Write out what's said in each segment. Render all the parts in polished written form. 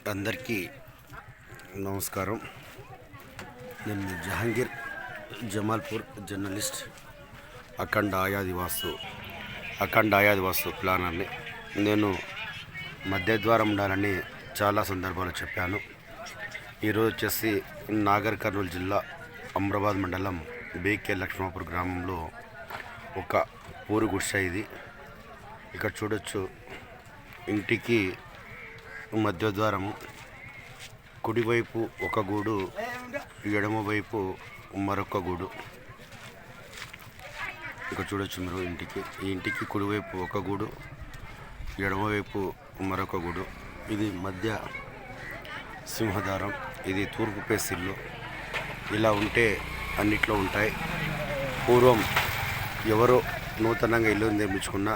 అందరికీ నమస్కారం. నేను జహాంగీర్ జమాల్పూర్ జర్నలిస్ట్, అఖండ ఆయాది వాస్తు ప్లానర్ని. నేను మధ్య ద్వారం ఉండాలని చాలా సందర్భాలు చెప్పాను. ఈరోజు వచ్చేసి నాగర్ కర్నూలు జిల్లా అమ్రాబాద్ మండలం బీకే లక్ష్మాపూర్ గ్రామంలో ఒక పూరు గుడిసె ఇది. ఇక్కడ చూడొచ్చు, ఇంటికి మధ్య ద్వారము, కుడివైపు ఒక గూడు, ఎడమ వైపు మరొక గూడు. ఇక్కడ చూడొచ్చు మీరు, ఈ ఇంటికి కుడివైపు ఒక గూడు, ఎడమవైపు మరొక గూడు. ఇది మధ్య సింహద్వారం. ఇది తూర్పు పేసిల్లు. ఇలా ఉంటే అన్నిట్లో ఉంటాయి. పూర్వం ఎవరో నూతనంగా ఇల్లు నిర్మించుకున్న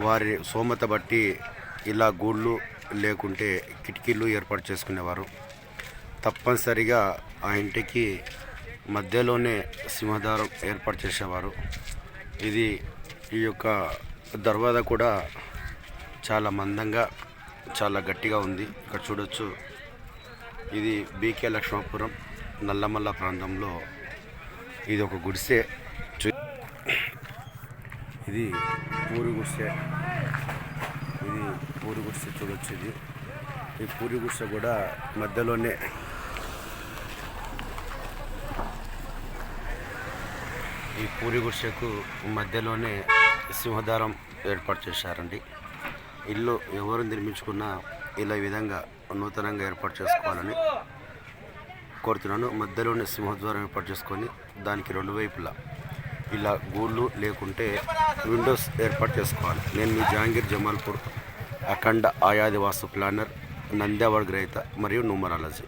వారి సోమత బట్టి ఇలా గూళ్ళు లేకుంటే కిటికీలు ఏర్పాటు చేసుకునేవారు. తప్పనిసరిగా ఆ ఇంటికి మధ్యలోనే సింహద్వారం ఏర్పాటు చేసేవారు. ఈ యొక్క దర్వాజా కూడా చాలా మందంగా, చాలా గట్టిగా ఉంది. ఇక్కడ చూడొచ్చు, ఇది బీకే లక్ష్మాపురం నల్లమల్ల ప్రాంతంలో ఇది ఒక గుడిసె. ఇది పూరి గుడిసె. చూడొచ్చు. ఈ పూరి గుడిసె కూడా మధ్యలోనే మధ్యలోనే సింహద్వారం ఏర్పాటు చేశారండి. ఇల్లు ఎవరు నిర్మించుకున్నా ఇలా ఈ విధంగా నూతనంగా ఏర్పాటు చేసుకోవాలని కోరుతున్నాను. మధ్యలోనే సింహద్వారం ఏర్పాటు చేసుకొని దానికి రెండు వైపులా ఇలా గూళ్ళు లేకుంటే విండోస్ ఏర్పాటు చేసుకోవాలి. నేను మీ జహాంగీర్ జమాల్పూర్, అఖండ ఆయాది వాస్తు ప్లానర్, నంద్యావాడ గ్రహీత మరియు న్యూమరాలజీ.